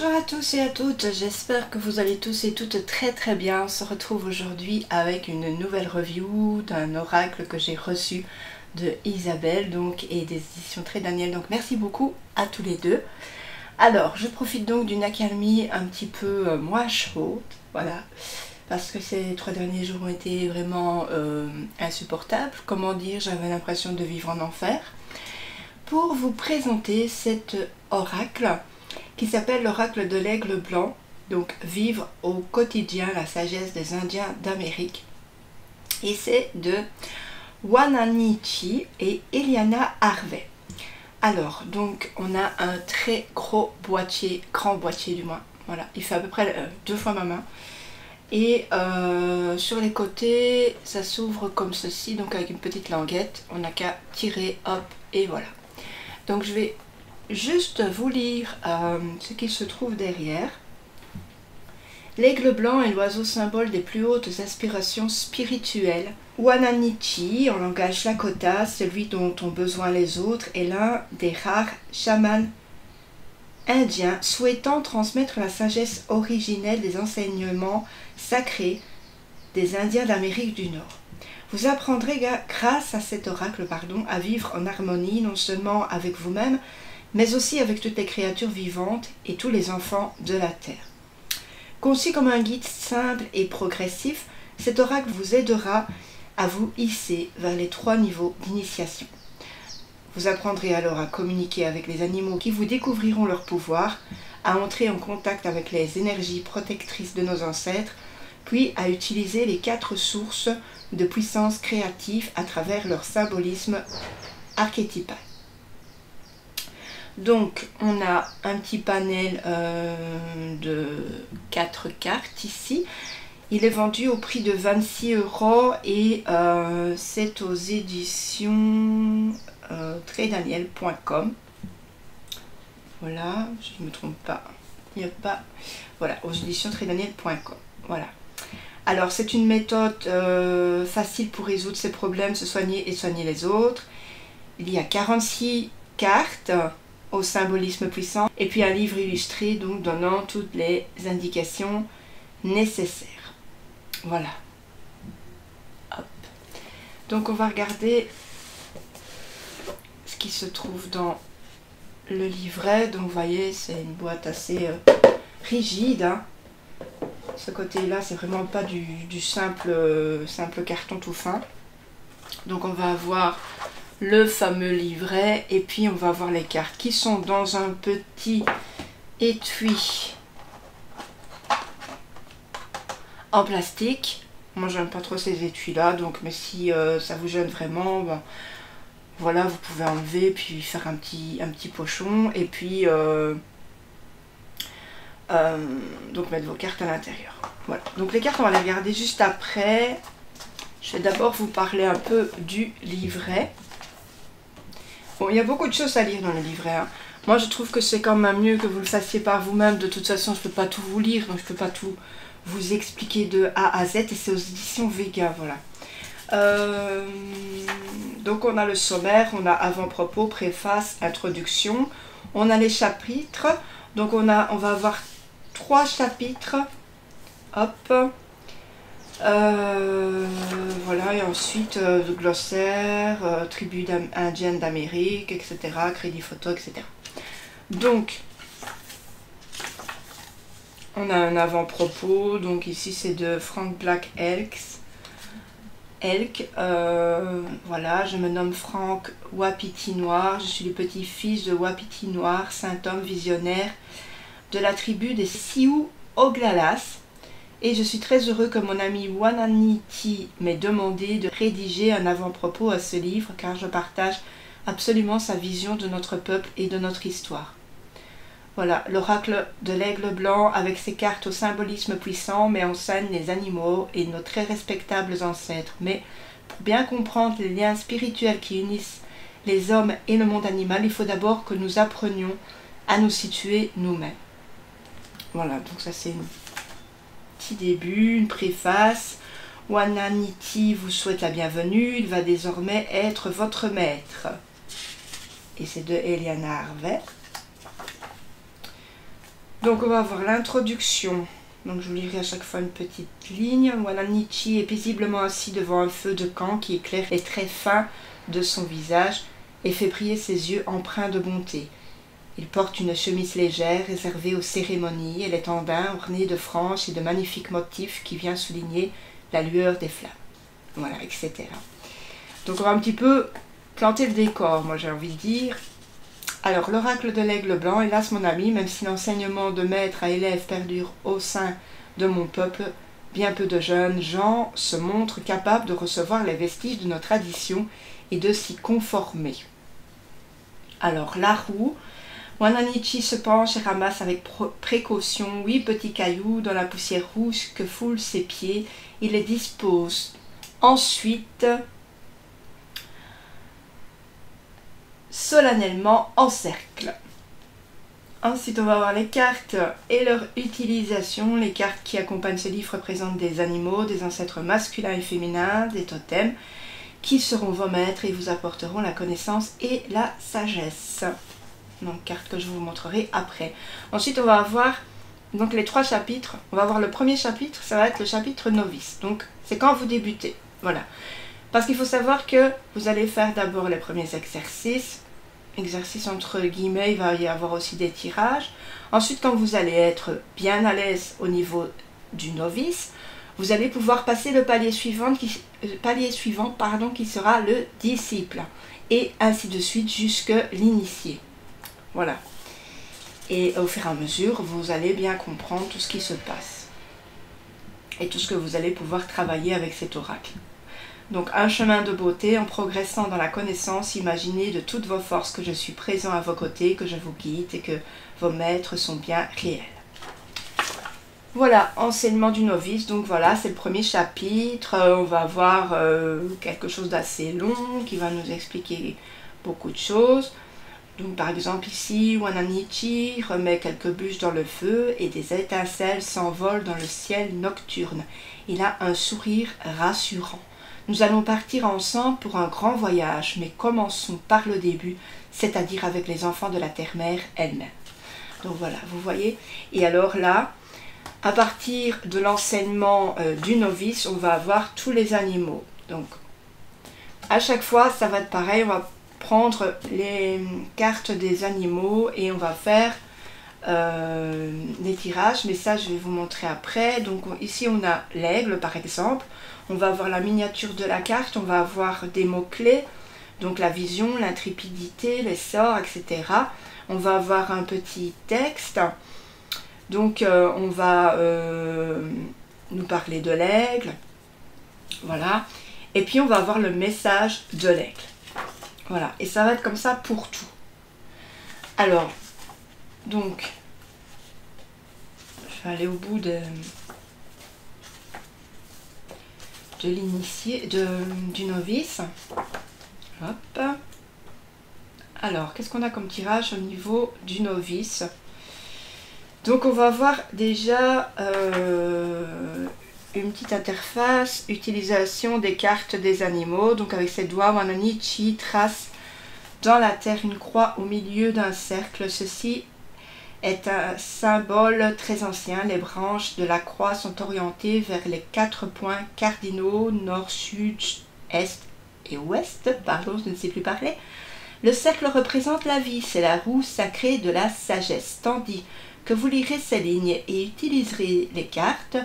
Bonjour à tous et à toutes, j'espère que vous allez tous et toutes très bien. On se retrouve aujourd'hui avec une nouvelle review d'un oracle que j'ai reçu de Isabelle donc, et des éditions Très Daniel. Donc merci beaucoup à tous les deux. Alors je profite donc d'une accalmie un petit peu moins chaude, voilà, parce que ces 3 derniers jours ont été vraiment insupportables. Comment dire, j'avais l'impression de vivre en enfer. Pour vous présenter cet oracle qui s'appelle l'oracle de l'aigle blanc, donc vivre au quotidien la sagesse des Indiens d'Amérique. Et c'est de Wananichi et Eliana Harvey. Alors, donc on a un très gros boîtier, grand boîtier du moins, voilà, il fait à peu près 2 fois ma main. Et sur les côtés, ça s'ouvre comme ceci, donc avec une petite languette, on n'a qu'à tirer, hop, et voilà. Donc je vais juste vous lire ce qu'il se trouve derrière. L'aigle blanc est l'oiseau symbole des plus hautes aspirations spirituelles. Wananichi, en langage lakota, celui dont ont besoin les autres, est l'un des rares chamans indiens souhaitant transmettre la sagesse originelle des enseignements sacrés des Indiens d'Amérique du Nord. Vous apprendrez grâce à cet oracle à vivre en harmonie non seulement avec vous-même, mais aussi avec toutes les créatures vivantes et tous les enfants de la Terre. Conçu comme un guide simple et progressif, cet oracle vous aidera à vous hisser vers les 3 niveaux d'initiation. Vous apprendrez alors à communiquer avec les animaux qui vous découvriront leur pouvoir, à entrer en contact avec les énergies protectrices de nos ancêtres, puis à utiliser les 4 sources de puissance créative à travers leur symbolisme archétypal. Donc on a un petit panel de 4 cartes ici. Il est vendu au prix de 26 € et c'est aux éditions traitdaniel.com. Voilà, je ne me trompe pas. Il n'y a pas. Voilà, aux éditions traitdaniel.com. Voilà. Alors c'est une méthode facile pour résoudre ses problèmes, se soigner et soigner les autres. Il y a 46 cartes au symbolisme puissant et puis un livre illustré donc donnant toutes les indications nécessaires. Voilà. Hop. Donc on va regarder ce qui se trouve dans le livret. Donc vous voyez, c'est une boîte assez rigide, hein. Ce côté là c'est vraiment pas du simple carton tout fin. Donc on va avoir le fameux livret et puis on va avoir les cartes qui sont dans un petit étui en plastique. Moi j'aime pas trop ces étuis là, donc mais si ça vous gêne vraiment, ben, voilà, vous pouvez enlever puis faire un petit pochon et puis donc mettre vos cartes à l'intérieur. Voilà, donc les cartes on va les regarder juste après. Je vais d'abord vous parler un peu du livret. Bon, il y a beaucoup de choses à lire dans le livret, hein. Moi je trouve que c'est quand même mieux que vous le fassiez par vous-même. De toute façon je ne peux pas tout vous lire, donc je ne peux pas tout vous expliquer de A à Z, et c'est aux éditions Vega, voilà. Donc on a le sommaire, on a avant-propos, préface, introduction, on a les chapitres. Donc on va avoir 3 chapitres, hop, voilà, et ensuite glossaire, tribu indienne d'Amérique, etc., crédit photo, etc. Donc on a un avant-propos, donc ici c'est de Frank Black Elk, voilà, je me nomme Frank Wapiti Noir, je suis le petit-fils de Wapiti Noir, saint homme visionnaire de la tribu des Sioux Oglalas, et je suis très heureux que mon ami Wananichi m'ait demandé de rédiger un avant-propos à ce livre, car je partage absolument sa vision de notre peuple et de notre histoire. Voilà, l'oracle de l'aigle blanc avec ses cartes au symbolisme puissant met en scène les animaux et nos très respectables ancêtres. Mais pour bien comprendre les liens spirituels qui unissent les hommes et le monde animal, il faut d'abord que nous apprenions à nous situer nous-mêmes. Voilà, donc ça c'est un petit début, une préface. Wananichi vous souhaite la bienvenue, il va désormais être votre maître. Et c'est de Eliana Harvey. Donc on va voir l'introduction. Donc je vous lirai à chaque fois une petite ligne. Wananichi est paisiblement assis devant un feu de camp qui éclaire les traits fins de son visage et fait briller ses yeux empreints de bonté. Il porte une chemise légère réservée aux cérémonies et l'étendard orné de franges et de magnifiques motifs qui vient souligner la lueur des flammes. Voilà, etc. Donc on va un petit peu planter le décor, moi j'ai envie de dire. Alors, l'oracle de l'aigle blanc, hélas mon ami, même si l'enseignement de maître à élève perdure au sein de mon peuple, bien peu de jeunes gens se montrent capables de recevoir les vestiges de nos traditions et de s'y conformer. Alors, la roue, Wananichi se penche et ramasse avec précaution 8 petits cailloux dans la poussière rouge que foulent ses pieds. Il les dispose ensuite solennellement en cercle. Ensuite, on va voir les cartes et leur utilisation. Les cartes qui accompagnent ce livre représentent des animaux, des ancêtres masculins et féminins, des totems, qui seront vos maîtres et vous apporteront la connaissance et la sagesse. Donc, cartes que je vous montrerai après. Ensuite, on va avoir donc les 3 chapitres. On va voir le premier chapitre, ça va être le chapitre novice. Donc, c'est quand vous débutez. Voilà. Parce qu'il faut savoir que vous allez faire d'abord les premiers exercices. Exercices entre guillemets, il va y avoir aussi des tirages. Ensuite, quand vous allez être bien à l'aise au niveau du novice, vous allez pouvoir passer le palier suivant qui sera le disciple. Et ainsi de suite jusque l'initié. Voilà. Et au fur et à mesure, vous allez bien comprendre tout ce qui se passe. Et tout ce que vous allez pouvoir travailler avec cet oracle. Donc un chemin de beauté en progressant dans la connaissance, imaginez de toutes vos forces que je suis présent à vos côtés, que je vous guide et que vos maîtres sont bien réels. Voilà, enseignement du novice, donc voilà, c'est le premier chapitre. On va avoir quelque chose d'assez long qui va nous expliquer beaucoup de choses. Donc par exemple ici, Wananichi remet quelques bûches dans le feu et des étincelles s'envolent dans le ciel nocturne. Il a un sourire rassurant. Nous allons partir ensemble pour un grand voyage, mais commençons par le début, c'est-à-dire avec les enfants de la terre-mère elle-même. Donc voilà, vous voyez. Et alors là, à partir de l'enseignement du novice, on va avoir tous les animaux. Donc à chaque fois, ça va être pareil, on va prendre les cartes des animaux et on va faire des tirages, mais ça je vais vous montrer après. Donc ici on a l'aigle par exemple. On va avoir la miniature de la carte, on va avoir des mots-clés, donc la vision, l'intrépidité, les sorts, etc. On va avoir un petit texte, donc on va nous parler de l'aigle, voilà. Et puis on va avoir le message de l'aigle, voilà. Et ça va être comme ça pour tout. Alors, donc, je vais aller au bout de l'initié, du novice. Hop. Alors, qu'est-ce qu'on a comme tirage au niveau du novice? Donc, on va voir déjà une petite interface, utilisation des cartes des animaux. Donc, avec ses doigts, Wananichi trace dans la terre une croix au milieu d'un cercle. Ceci est un symbole très ancien. Les branches de la croix sont orientées vers les 4 points cardinaux, nord, sud, est et ouest. Pardon, je ne sais plus parler. Le cercle représente la vie, c'est la roue sacrée de la sagesse. Tandis que vous lirez ces lignes et utiliserez les cartes,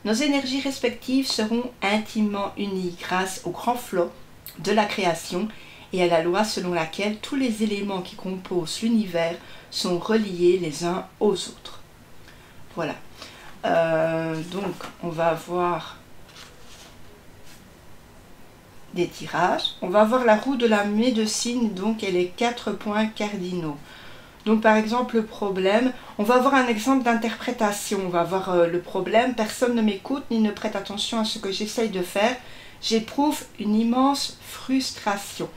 nos énergies respectives seront intimement unies grâce au grand flot de la création et à la loi selon laquelle tous les éléments qui composent l'univers sont reliés les uns aux autres. Voilà. Donc, on va avoir des tirages. On va avoir la roue de la médecine, donc, et les 4 points cardinaux. Donc, par exemple, le problème, on va avoir un exemple d'interprétation. On va avoir le problème, personne ne m'écoute ni ne prête attention à ce que j'essaye de faire. J'éprouve une immense frustration.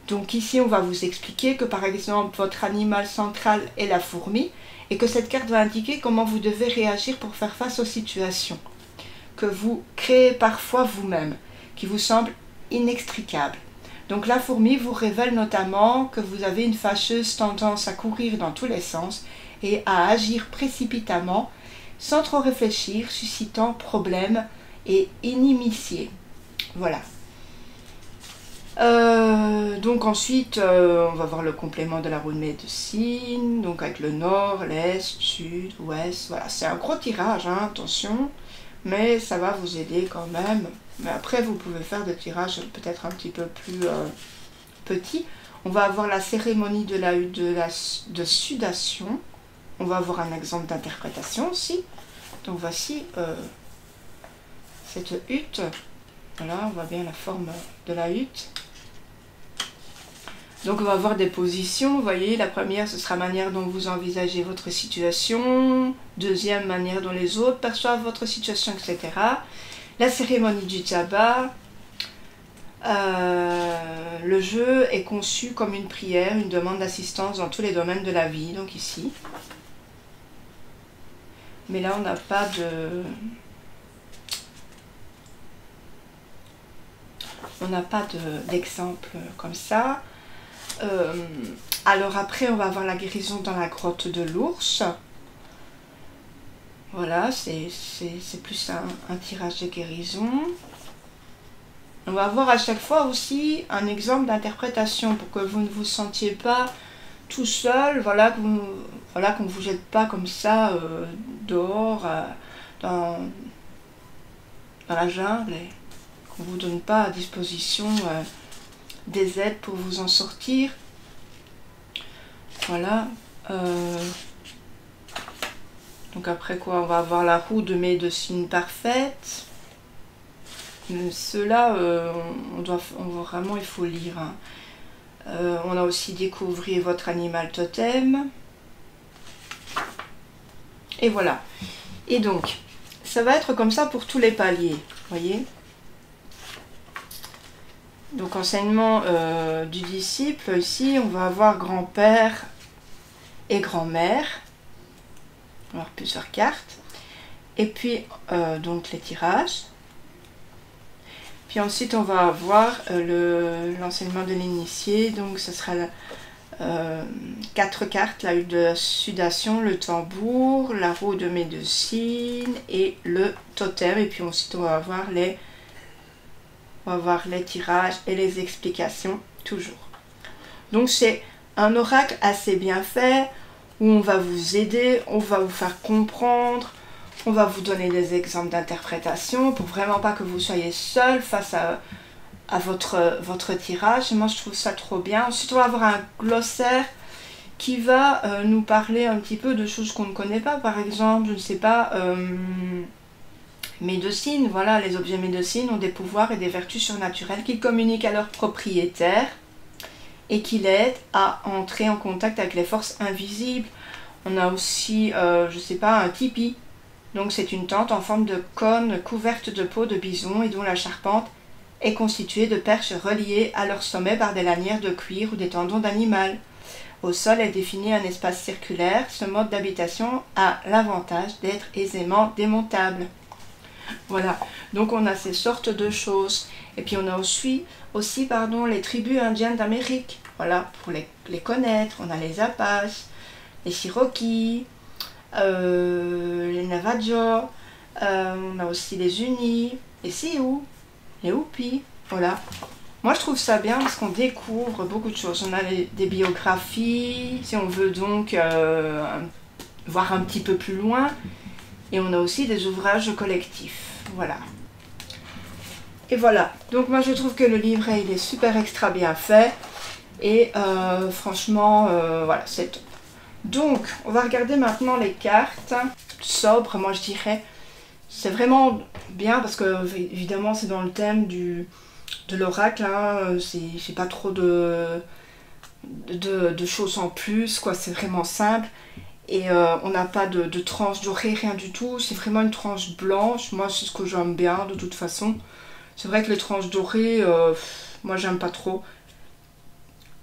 Donc ici, on va vous expliquer que par exemple, votre animal central est la fourmi et que cette carte va indiquer comment vous devez réagir pour faire face aux situations que vous créez parfois vous-même, qui vous semblent inextricables. Donc la fourmi vous révèle notamment que vous avez une fâcheuse tendance à courir dans tous les sens et à agir précipitamment, sans trop réfléchir, suscitant problèmes et inimitié. Voilà. Donc ensuite, on va voir le complément de la roue de médecine, donc avec le nord, l'est, sud, ouest. Voilà, c'est un gros tirage, hein, attention, mais ça va vous aider quand même. Mais après, vous pouvez faire des tirages peut-être un petit peu plus petits. On va avoir la cérémonie de sudation. On va avoir un exemple d'interprétation aussi. Donc voici cette hutte. Voilà, on voit bien la forme de la hutte. Donc on va avoir des positions, vous voyez, la première ce sera la manière dont vous envisagez votre situation, deuxième manière dont les autres perçoivent votre situation, etc. La cérémonie du tabac, le jeu est conçu comme une prière, une demande d'assistance dans tous les domaines de la vie, donc ici. Mais là on n'a pas de... On n'a pas d'exemple comme ça. Alors après on va avoir la guérison dans la grotte de l'ours. Voilà, c'est plus un tirage de guérison. On va avoir à chaque fois aussi un exemple d'interprétation pour que vous ne vous sentiez pas tout seul, voilà, qu'on ne vous jette pas comme ça dehors dans la jungle et qu'on ne vous donne pas à disposition des aides pour vous en sortir. Voilà. Donc après quoi, on va avoir la roue de médecine parfaite. Ceux-là, vraiment, il faut lire. Hein. On a aussi découvrir votre animal totem. Et voilà. Et donc, ça va être comme ça pour tous les paliers. Voyez ? Donc enseignement du disciple, ici on va avoir grand-père et grand-mère, on va avoir plusieurs cartes, et puis donc les tirages, puis ensuite on va avoir l'enseignement de l'initié, donc ce sera 4 cartes, la hutte de sudation, le tambour, la roue de médecine et le totem, et puis ensuite on va avoir les tirages et les explications, toujours. Donc c'est un oracle assez bien fait, où on va vous aider, on va vous faire comprendre, on va vous donner des exemples d'interprétation, pour vraiment pas que vous soyez seul face à votre tirage. Et moi je trouve ça trop bien. Ensuite on va avoir un glossaire qui va nous parler un petit peu de choses qu'on ne connaît pas, par exemple, je ne sais pas... médecine, voilà, les objets médecine ont des pouvoirs et des vertus surnaturelles qui communiquent à leurs propriétaires et qui l'aident à entrer en contact avec les forces invisibles. On a aussi, je sais pas, un tipi. Donc c'est une tente en forme de cône couverte de peau de bison et dont la charpente est constituée de perches reliées à leur sommet par des lanières de cuir ou des tendons d'animal. Au sol est défini un espace circulaire. Ce mode d'habitation a l'avantage d'être aisément démontable. Voilà, donc on a ces sortes de choses. Et puis on a aussi les tribus indiennes d'Amérique. Voilà, pour les connaître, on a les Apaches, les Cherokees, les Navajo, on a aussi les Unis, les Sioux, les Hopis. Voilà. Moi je trouve ça bien parce qu'on découvre beaucoup de choses. On a des biographies, si on veut donc voir un petit peu plus loin. Et on a aussi des ouvrages collectifs, voilà. Et voilà, donc moi je trouve que le livret il est super extra bien fait. Et franchement, voilà, c'est top. Donc, on va regarder maintenant les cartes. Sobres, moi je dirais. C'est vraiment bien parce que évidemment c'est dans le thème de l'oracle. Hein, c'est pas trop de choses en plus, quoi. C'est vraiment simple. Et on n'a pas de tranche dorée, rien du tout. C'est vraiment une tranche blanche. Moi, c'est ce que j'aime bien, de toute façon. C'est vrai que les tranches dorées, moi, j'aime pas trop.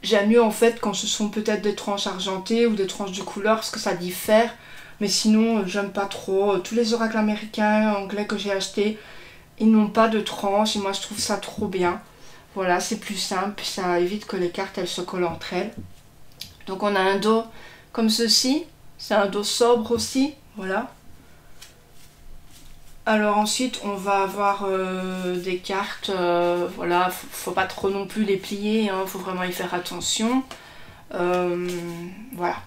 J'aime mieux, en fait, quand ce sont peut-être des tranches argentées ou des tranches de couleur, parce que ça diffère. Mais sinon, j'aime pas trop. Tous les oracles américains, anglais que j'ai achetés, ils n'ont pas de tranche. Et moi, je trouve ça trop bien. Voilà, c'est plus simple. Ça évite que les cartes, elles se collent entre elles. Donc, on a un dos comme ceci. C'est un dos sobre aussi, voilà. Alors ensuite on va avoir des cartes, voilà, faut pas trop non plus les plier, hein, faut vraiment y faire attention. Voilà.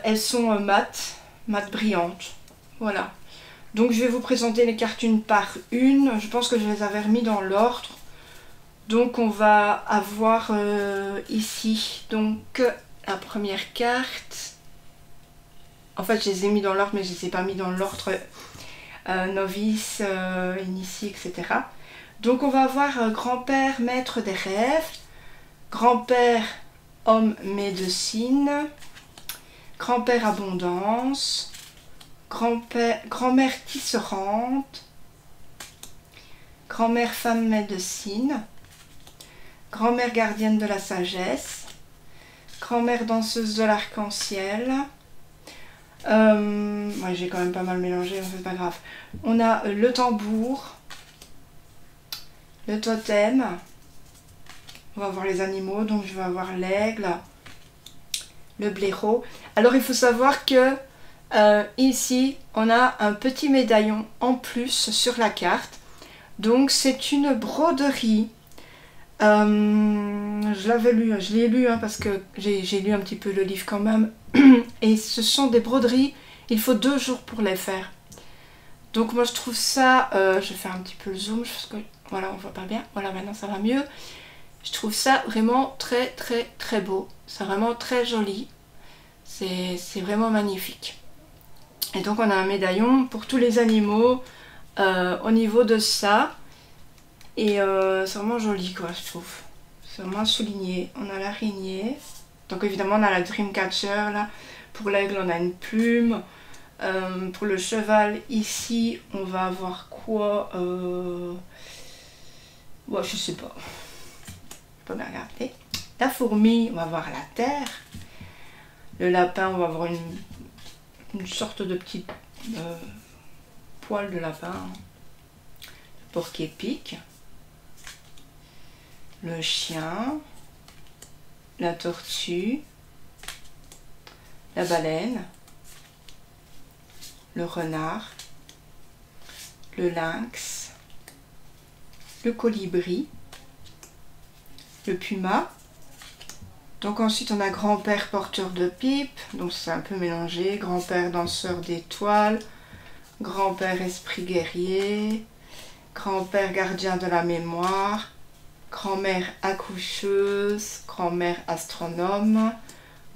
Elles sont mat brillantes, voilà. Donc je vais vous présenter les cartes une par une, je pense que je les avais remis dans l'ordre. Donc on va avoir ici, donc la première carte. En fait, je les ai mis dans l'ordre, mais je ne les ai pas mis dans l'ordre novice, initié, etc. Donc, on va avoir grand-père, maître des rêves, grand-père, homme médecine, grand-père, abondance, grand-mère, tisserande, grand-mère, femme médecine, grand-mère, gardienne de la sagesse, grand-mère, danseuse de l'arc-en-ciel. Ouais, j'ai quand même pas mal mélangé, c'est pas grave. On a le tambour, le totem. On va voir les animaux, donc je vais avoir l'aigle, le blaireau. Alors il faut savoir que ici on a un petit médaillon en plus sur la carte. Donc c'est une broderie. Je l'ai lu hein, parce que j'ai lu un petit peu le livre quand même. Et ce sont des broderies, il faut 2 jours pour les faire. Donc moi je trouve ça, je vais faire un petit peu le zoom, parce que voilà on voit pas bien, voilà maintenant ça va mieux. Je trouve ça vraiment très très très beau, c'est vraiment très joli, c'est vraiment magnifique. Et donc on a un médaillon pour tous les animaux au niveau de ça. Et c'est vraiment joli quoi je trouve, c'est vraiment souligné. On a l'araignée, donc évidemment on a la Dreamcatcher là, pour l'aigle on a une plume, pour le cheval ici on va avoir quoi, ouais, je sais pas, je peux bien regarder. La fourmi on va avoir la terre, le lapin on va avoir une sorte de petit poil de lapin, le porc-épic, le chien, la tortue, la baleine, le renard, le lynx, le colibri, le puma. Donc ensuite on a grand-père porteur de pipe, donc c'est un peu mélangé, grand-père danseur d'étoiles, grand-père esprit guerrier, grand-père gardien de la mémoire, grand-mère accoucheuse, grand-mère astronome,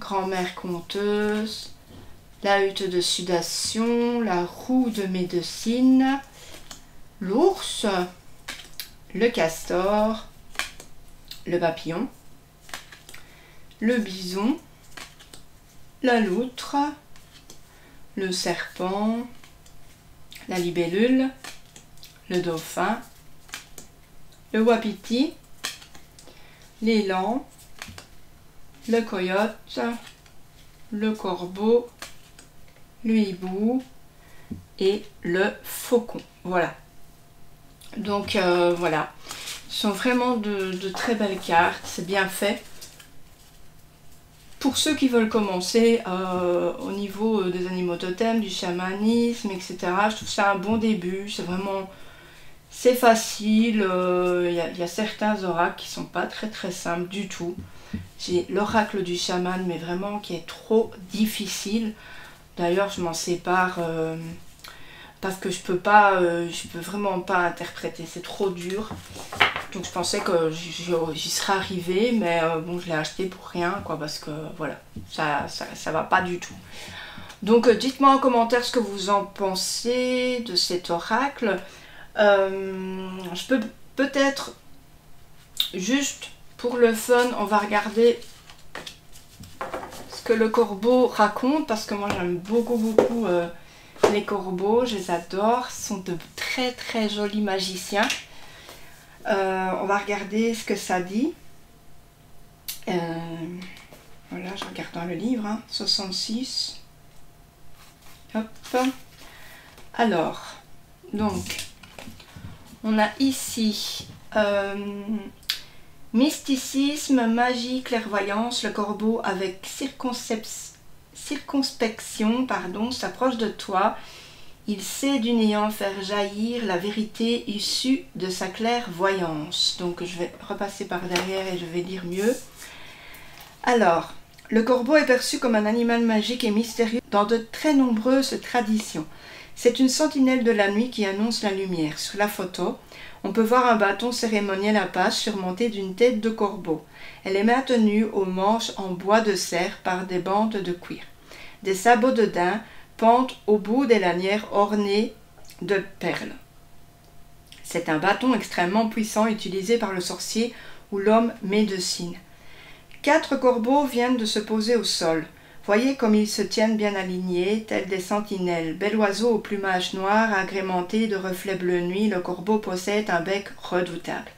grand-mère conteuse, la hutte de sudation, la roue de médecine, l'ours, le castor, le papillon, le bison, la loutre, le serpent, la libellule, le dauphin, le wapiti, l'élan, le coyote, le corbeau, le hibou et le faucon. Voilà. Donc voilà. Ce sont vraiment de très belles cartes. C'est bien fait. Pour ceux qui veulent commencer au niveau des animaux totems, du chamanisme, etc. Je trouve ça un bon début. C'est vraiment... C'est facile, y a certains oracles qui sont pas très simples du tout. J'ai l'oracle du chaman, mais vraiment qui est trop difficile. D'ailleurs, je m'en sépare parce que je peux vraiment pas interpréter, c'est trop dur. Donc je pensais que j'y serais arrivée, mais bon, je l'ai acheté pour rien, quoi, parce que voilà, ça va pas du tout. Donc dites-moi en commentaire ce que vous en pensez de cet oracle. Je peux peut-être juste pour le fun, on va regarder ce que le corbeau raconte, parce que moi j'aime beaucoup les corbeaux, je les adore, ce sont de très jolis magiciens. On va regarder ce que ça dit. Voilà, je regarde dans le livre, hein, 66. Hop. Alors, donc on a ici mysticisme, magie, clairvoyance, le corbeau avec circonspection, s'approche de toi. Il sait du néant faire jaillir la vérité issue de sa clairvoyance. Donc je vais repasser par derrière et je vais dire mieux. Alors, le corbeau est perçu comme un animal magique et mystérieux dans de très nombreuses traditions. C'est une sentinelle de la nuit qui annonce la lumière. Sur la photo, on peut voir un bâton cérémoniel à pages surmonté d'une tête de corbeau. Elle est maintenue aux manches en bois de cerf par des bandes de cuir. Des sabots de daim pendent au bout des lanières ornées de perles. C'est un bâton extrêmement puissant utilisé par le sorcier ou l'homme médecine. 4 corbeaux viennent de se poser au sol. Voyez comme ils se tiennent bien alignés, tels des sentinelles. Bel oiseau au plumage noir, agrémenté de reflets bleu nuit, le corbeau possède un bec redoutable.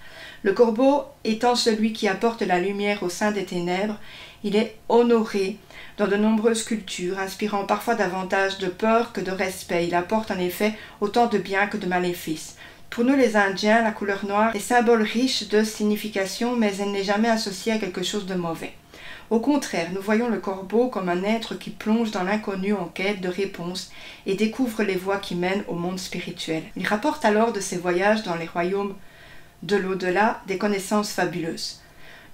Le corbeau étant celui qui apporte la lumière au sein des ténèbres, il est honoré dans de nombreuses cultures, inspirant parfois davantage de peur que de respect. Il apporte en effet autant de bien que de maléfices. Pour nous les Indiens, la couleur noire est symbole riche de signification, mais elle n'est jamais associée à quelque chose de mauvais. Au contraire, nous voyons le corbeau comme un être qui plonge dans l'inconnu en quête de réponses et découvre les voies qui mènent au monde spirituel. Il rapporte alors de ses voyages dans les royaumes de l'au-delà des connaissances fabuleuses.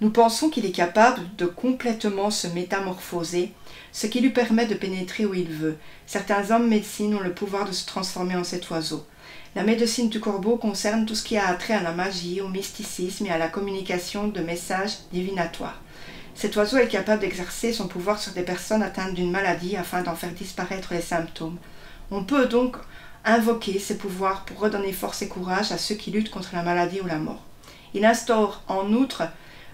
Nous pensons qu'il est capable de complètement se métamorphoser, ce qui lui permet de pénétrer où il veut. Certains hommes médecine ont le pouvoir de se transformer en cet oiseau. La médecine du corbeau concerne tout ce qui a attrait à la magie, au mysticisme et à la communication de messages divinatoires. Cet oiseau est capable d'exercer son pouvoir sur des personnes atteintes d'une maladie afin d'en faire disparaître les symptômes. On peut donc invoquer ces pouvoirs pour redonner force et courage à ceux qui luttent contre la maladie ou la mort. Il instaure en outre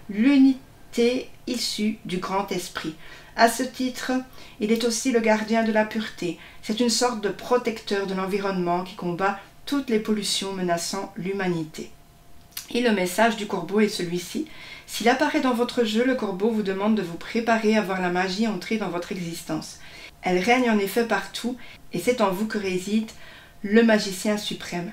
l'unité issue du grand esprit. À ce titre, il est aussi le gardien de la pureté. C'est une sorte de protecteur de l'environnement qui combat toutes les pollutions menaçant l'humanité. Et le message du corbeau est celui-ci. S'il apparaît dans votre jeu, le corbeau vous demande de vous préparer à voir la magie entrer dans votre existence. Elle règne en effet partout, et c'est en vous que réside le magicien suprême.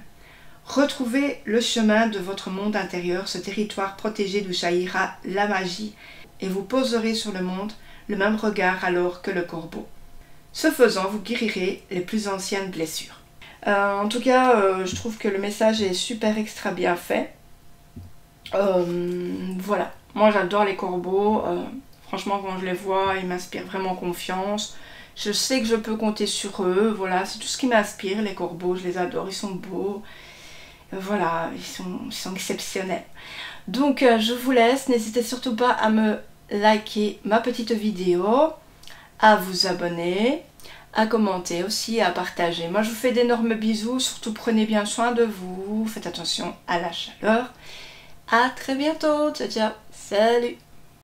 Retrouvez le chemin de votre monde intérieur, ce territoire protégé d'où jaillira la magie, et vous poserez sur le monde le même regard alors que le corbeau. Ce faisant, vous guérirez les plus anciennes blessures. En tout cas, je trouve que le message est super extra bien fait. Voilà, moi j'adore les corbeaux. Franchement, quand je les vois, ils m'inspirent vraiment confiance. Je sais que je peux compter sur eux. Voilà, c'est tout ce qui m'inspire, les corbeaux. Je les adore, ils sont beaux. Voilà, ils sont exceptionnels. Donc, je vous laisse. N'hésitez surtout pas à me liker ma petite vidéo, à vous abonner, à commenter aussi, à partager. Moi je vous fais d'énormes bisous, surtout prenez bien soin de vous, faites attention à la chaleur. À très bientôt, ciao ciao, salut.